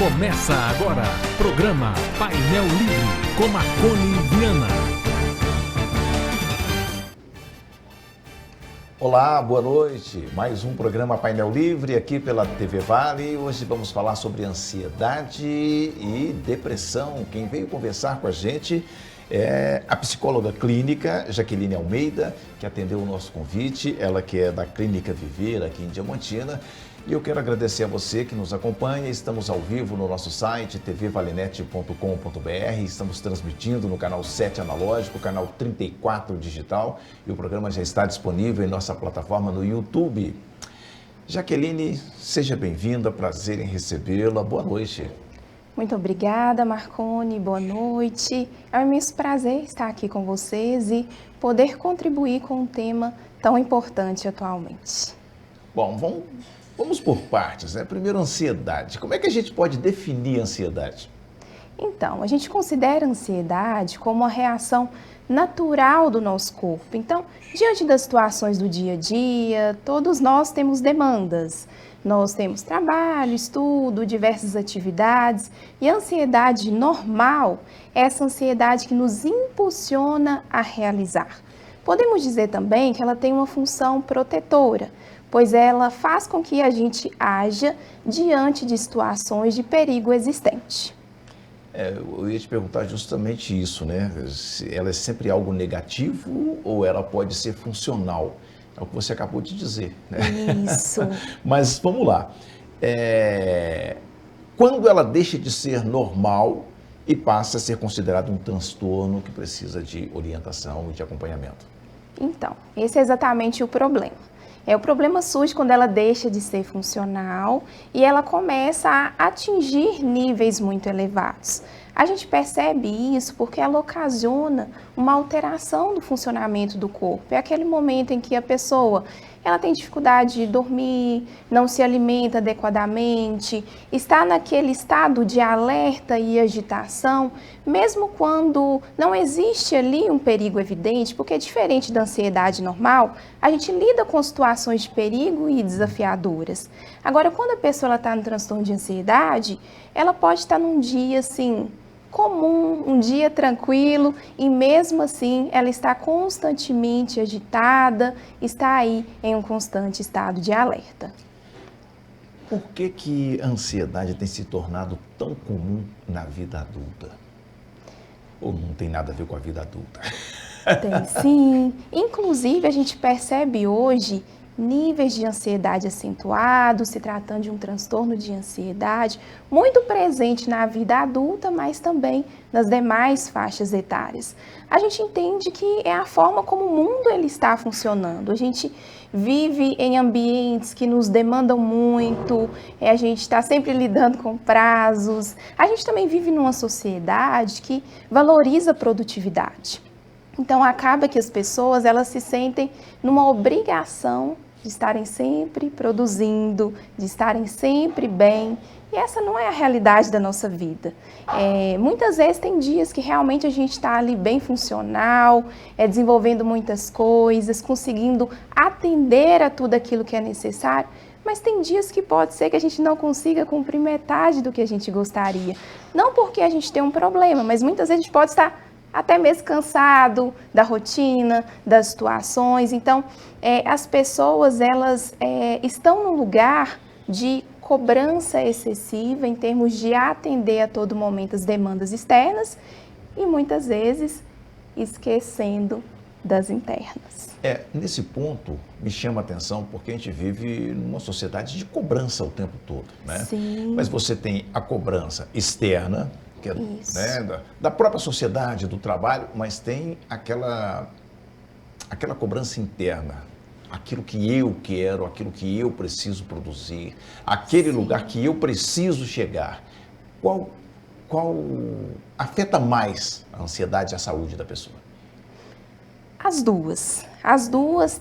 Começa agora, programa Painel Livre, com Marconi Viana. Olá, boa noite. Mais um programa Painel Livre aqui pela TV Vale. Hoje vamos falar sobre ansiedade e depressão. Quem veio conversar com a gente é a psicóloga clínica Jaqueline Almeida, que atendeu o nosso convite. Ela que é da Clínica Viver aqui em Diamantina. E eu quero agradecer a você que nos acompanha. Estamos ao vivo no nosso site tvvalenet.com.br. Estamos transmitindo no canal 7 analógico, canal 34 digital. E o programa já está disponível em nossa plataforma no YouTube. Jaqueline, seja bem-vinda. Prazer em recebê-la. Boa noite. Muito obrigada, Marconi. Boa noite. É um imenso prazer estar aqui com vocês e poder contribuir com um tema tão importante atualmente. Bom, vamos por partes, né? Primeiro, ansiedade. Como é que a gente pode definir a ansiedade? Então, a gente considera a ansiedade como uma reação natural do nosso corpo. Então, diante das situações do dia a dia, todos nós temos demandas. Nós temos trabalho, estudo, diversas atividades. E a ansiedade normal é essa ansiedade que nos impulsiona a realizar. Podemos dizer também que ela tem uma função protetora, pois ela faz com que a gente haja diante de situações de perigo existente. Eu ia te perguntar justamente isso, né? Se ela é sempre algo negativo ou ela pode ser funcional? É o que você acabou de dizer, né? Isso. Mas vamos lá. Quando ela deixa de ser normal e passa a ser considerado um transtorno que precisa de orientação e de acompanhamento? Então, esse é exatamente o problema. O problema surge quando ela deixa de ser funcional e ela começa a atingir níveis muito elevados. A gente percebe isso porque ela ocasiona uma alteração do funcionamento do corpo. É aquele momento em que a pessoa ela tem dificuldade de dormir, não se alimenta adequadamente, está naquele estado de alerta e agitação, mesmo quando não existe ali um perigo evidente, porque diferente da ansiedade normal, a gente lida com situações de perigo e desafiadoras. Agora, quando a pessoa está no transtorno de ansiedade, ela pode estar num dia assim, comum, um dia tranquilo e mesmo assim ela está constantemente agitada, está aí em um constante estado de alerta. Por que a ansiedade tem se tornado tão comum na vida adulta? Ou não tem nada a ver com a vida adulta? Tem sim. Inclusive a gente percebe hoje níveis de ansiedade acentuados, se tratando de um transtorno de ansiedade, muito presente na vida adulta, mas também nas demais faixas etárias. A gente entende que é a forma como o mundo ele está funcionando. A gente vive em ambientes que nos demandam muito, a gente está sempre lidando com prazos. A gente também vive numa sociedade que valoriza a produtividade. Então, acaba que as pessoas elas se sentem numa obrigação de estarem sempre produzindo, de estarem sempre bem. E essa não é a realidade da nossa vida. Muitas vezes tem dias que realmente a gente está ali bem funcional, desenvolvendo muitas coisas, conseguindo atender a tudo aquilo que é necessário. Mas tem dias que pode ser que a gente não consiga cumprir metade do que a gente gostaria. Não porque a gente tem um problema, mas muitas vezes a gente pode estar até mesmo cansado da rotina, das situações. Então, as pessoas, elas estão num lugar de cobrança excessiva em termos de atender a todo momento as demandas externas e muitas vezes esquecendo das internas. Nesse ponto, me chama a atenção porque a gente vive numa sociedade de cobrança o tempo todo, né? Sim. Mas você tem a cobrança externa, que é, né, da própria sociedade, do trabalho, mas tem aquela cobrança interna, aquilo que eu quero, aquilo que eu preciso produzir, aquele lugar que eu preciso chegar. Qual afeta mais a ansiedade e a saúde da pessoa? As duas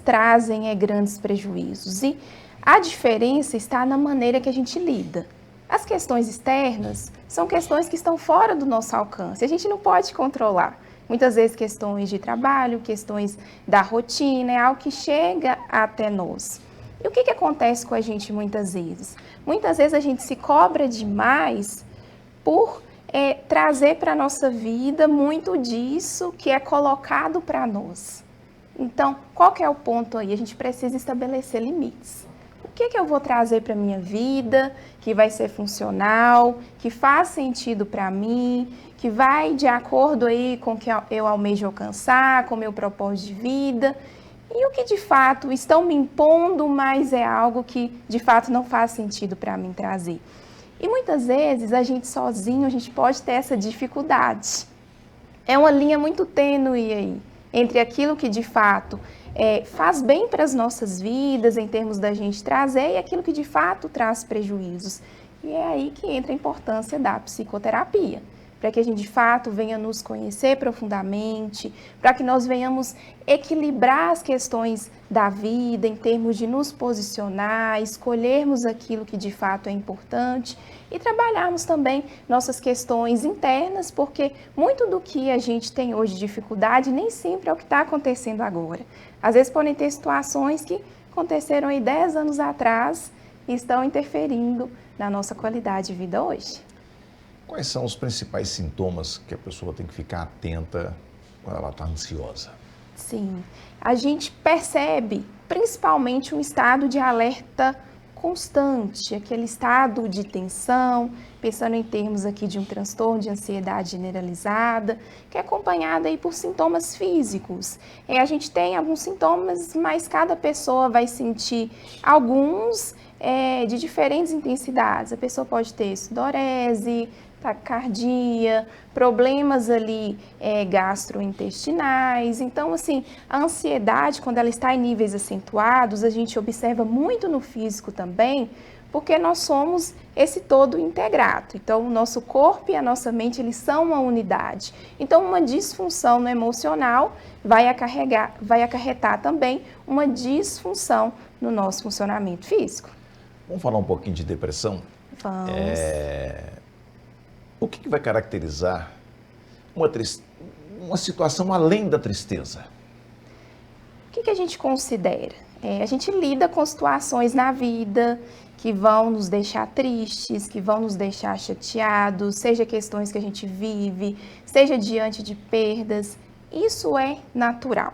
trazem grandes prejuízos e a diferença está na maneira que a gente lida. As questões externas são questões que estão fora do nosso alcance, a gente não pode controlar. Muitas vezes questões de trabalho, questões da rotina, é algo que chega até nós. E o que acontece com a gente muitas vezes? Muitas vezes a gente se cobra demais por trazer para a nossa vida muito disso que é colocado para nós. Então, qual que é o ponto aí? A gente precisa estabelecer limites. O que eu vou trazer para a minha vida, que vai ser funcional, que faz sentido para mim, que vai de acordo aí com o que eu almejo alcançar, com o meu propósito de vida, e o que de fato estão me impondo, mas é algo que de fato não faz sentido para mim trazer. E muitas vezes a gente sozinho, a gente pode ter essa dificuldade. É uma linha muito tênue aí, entre aquilo que de fato faz bem para as nossas vidas, em termos da gente trazer, e aquilo que de fato traz prejuízos. E é aí que entra a importância da psicoterapia, para que a gente de fato venha nos conhecer profundamente, para que nós venhamos equilibrar as questões da vida em termos de nos posicionar, escolhermos aquilo que de fato é importante e trabalharmos também nossas questões internas, porque muito do que a gente tem hoje de dificuldade nem sempre é o que está acontecendo agora. Às vezes podem ter situações que aconteceram aí 10 anos atrás e estão interferindo na nossa qualidade de vida hoje. Quais são os principais sintomas que a pessoa tem que ficar atenta quando ela está ansiosa? Sim, a gente percebe principalmente um estado de alerta constante, aquele estado de tensão, pensando em termos aqui de um transtorno de ansiedade generalizada, que é acompanhado aí por sintomas físicos. A gente tem alguns sintomas, mas cada pessoa vai sentir alguns de diferentes intensidades. A pessoa pode ter sudorese, taquicardia, problemas ali gastrointestinais. Então, assim, a ansiedade, quando ela está em níveis acentuados, a gente observa muito no físico também, porque nós somos esse todo integrado. Então, o nosso corpo e a nossa mente, eles são uma unidade. Então, uma disfunção no emocional vai acarretar também uma disfunção no nosso funcionamento físico. Vamos falar um pouquinho de depressão? Vamos. O que vai caracterizar uma situação além da tristeza? O que a gente considera? A gente lida com situações na vida que vão nos deixar tristes, que vão nos deixar chateados, seja questões que a gente vive, seja diante de perdas. Isso é natural.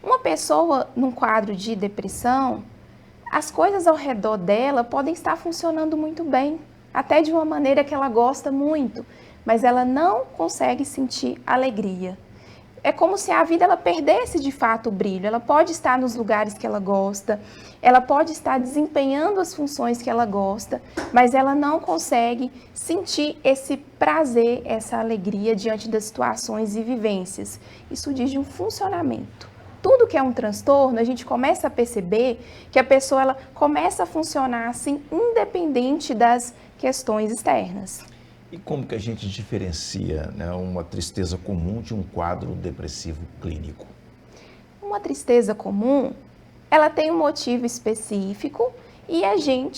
Uma pessoa num quadro de depressão, as coisas ao redor dela podem estar funcionando muito bem, até de uma maneira que ela gosta muito, mas ela não consegue sentir alegria. É como se a vida ela perdesse de fato o brilho. Ela pode estar nos lugares que ela gosta, ela pode estar desempenhando as funções que ela gosta, mas ela não consegue sentir esse prazer, essa alegria diante das situações e vivências. Isso diz de um funcionamento. Tudo que é um transtorno, a gente começa a perceber que a pessoa ela começa a funcionar assim, independente das questões externas. E como que a gente diferencia, né, uma tristeza comum de um quadro depressivo clínico? Uma tristeza comum, ela tem um motivo específico e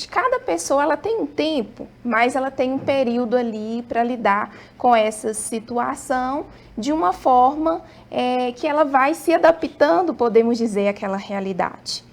cada pessoa ela tem um tempo, mas ela tem um período ali para lidar com essa situação de uma forma que ela vai se adaptando, podemos dizer, àquela realidade.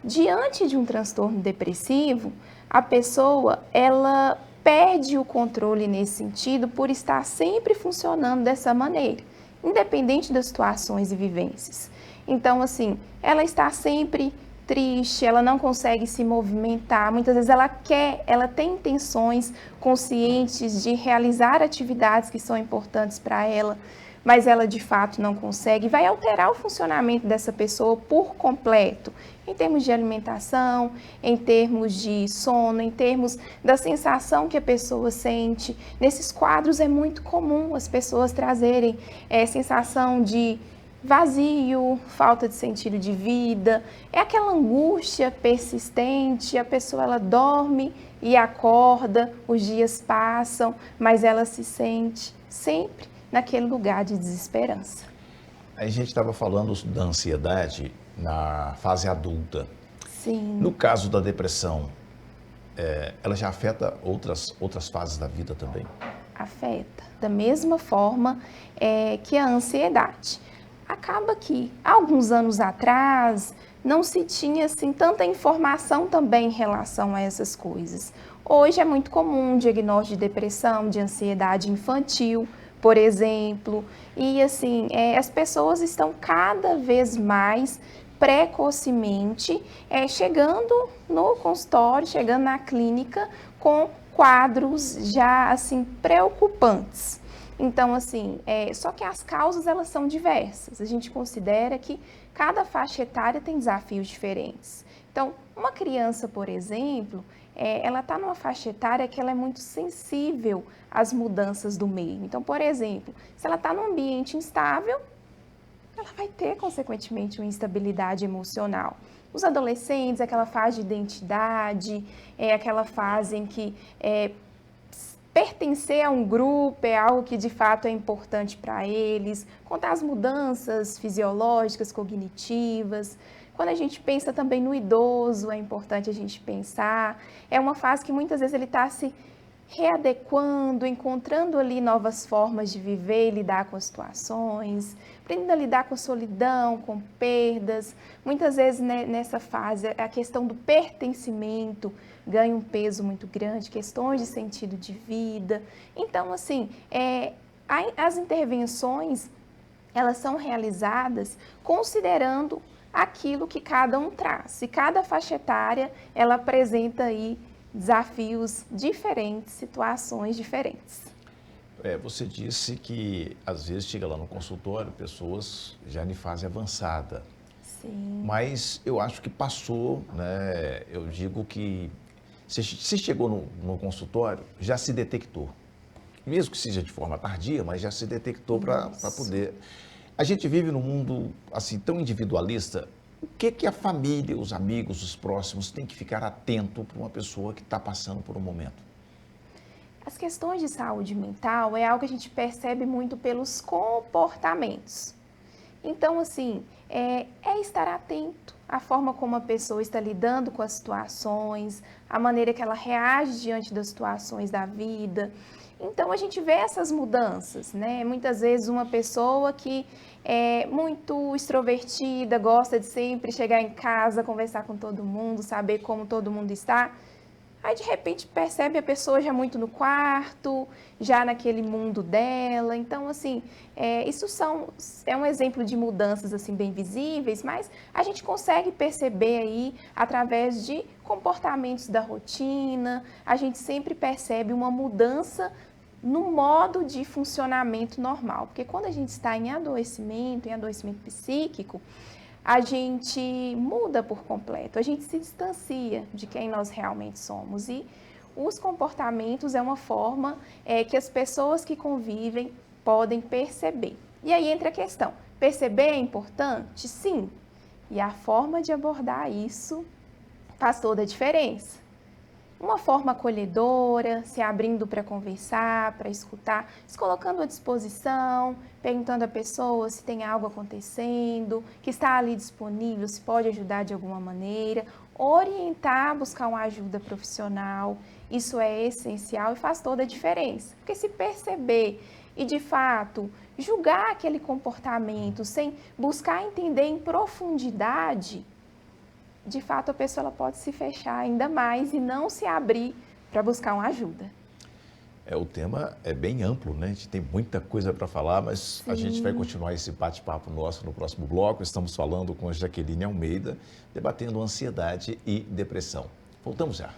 Diante de um transtorno depressivo, a pessoa, ela perde o controle nesse sentido por estar sempre funcionando dessa maneira, independente das situações e vivências. Então, assim, ela está sempre triste, ela não consegue se movimentar, muitas vezes ela tem intenções conscientes de realizar atividades que são importantes para ela, mas ela de fato não consegue, vai alterar o funcionamento dessa pessoa por completo, em termos de alimentação, em termos de sono, em termos da sensação que a pessoa sente. Nesses quadros é muito comum as pessoas trazerem sensação de vazio, falta de sentido de vida, é aquela angústia persistente, a pessoa ela dorme e acorda, os dias passam, mas ela se sente sempre naquele lugar de desesperança. A gente estava falando da ansiedade na fase adulta. Sim. No caso da depressão, ela já afeta outras fases da vida também? Afeta, da mesma forma que a ansiedade. Acaba que, há alguns anos atrás, não se tinha assim tanta informação também em relação a essas coisas. Hoje é muito comum diagnóstico de depressão, de ansiedade infantil, por exemplo, e assim, as pessoas estão cada vez mais precocemente chegando no consultório, chegando na clínica com quadros já assim preocupantes. Então, assim, só que as causas elas são diversas. A gente considera que cada faixa etária tem desafios diferentes. Então, uma criança, por exemplo, ela está numa faixa etária que ela é muito sensível às mudanças do meio. Então, por exemplo, se ela está num ambiente instável, ela vai ter, consequentemente, uma instabilidade emocional. Os adolescentes, aquela fase de identidade, aquela fase em que pertencer a um grupo é algo que de fato é importante para eles, contar as mudanças fisiológicas, cognitivas. Quando a gente pensa também no idoso, é importante a gente pensar. É uma fase que muitas vezes ele está se readequando, encontrando ali novas formas de viver e lidar com as situações, aprendendo a lidar com a solidão, com perdas. Muitas vezes nessa fase a questão do pertencimento ganha um peso muito grande, questões de sentido de vida. Então, assim, as intervenções, elas são realizadas considerando aquilo que cada um traz. E cada faixa etária, ela apresenta aí desafios diferentes, situações diferentes. Você disse que às vezes chega lá no consultório pessoas já em fase avançada. Sim. Mas eu acho que passou, né? Eu digo que se chegou no consultório, já se detectou. Mesmo que seja de forma tardia, mas já se detectou para poder. A gente vive num mundo assim tão individualista. O que a família, os amigos, os próximos têm que ficar atento para uma pessoa que está passando por um momento? As questões de saúde mental é algo que a gente percebe muito pelos comportamentos. Então, assim, é estar atento à forma como a pessoa está lidando com as situações, a maneira que ela reage diante das situações da vida. Então, a gente vê essas mudanças, né? Muitas vezes uma pessoa que é muito extrovertida, gosta de sempre chegar em casa, conversar com todo mundo, saber como todo mundo está. Aí, de repente, percebe a pessoa já muito no quarto, já naquele mundo dela. Então, assim, isso é um exemplo de mudanças, assim, bem visíveis, mas a gente consegue perceber aí, através de comportamentos da rotina, a gente sempre percebe uma mudança no modo de funcionamento normal. Porque quando a gente está em adoecimento psíquico, a gente muda por completo, a gente se distancia de quem nós realmente somos. E os comportamentos é uma forma que as pessoas que convivem podem perceber. E aí entra a questão, perceber é importante? Sim. E a forma de abordar isso faz toda a diferença. Uma forma acolhedora, se abrindo para conversar, para escutar, se colocando à disposição, perguntando à pessoa se tem algo acontecendo, que está ali disponível, se pode ajudar de alguma maneira, orientar, buscar uma ajuda profissional, isso é essencial e faz toda a diferença. Porque se perceber e, de fato, julgar aquele comportamento sem buscar entender em profundidade, de fato, a pessoa ela pode se fechar ainda mais e não se abrir para buscar uma ajuda. O tema é bem amplo, né? A gente tem muita coisa para falar, mas sim, a gente vai continuar esse bate-papo nosso no próximo bloco. Estamos falando com a Jaqueline Almeida, debatendo ansiedade e depressão. Voltamos já.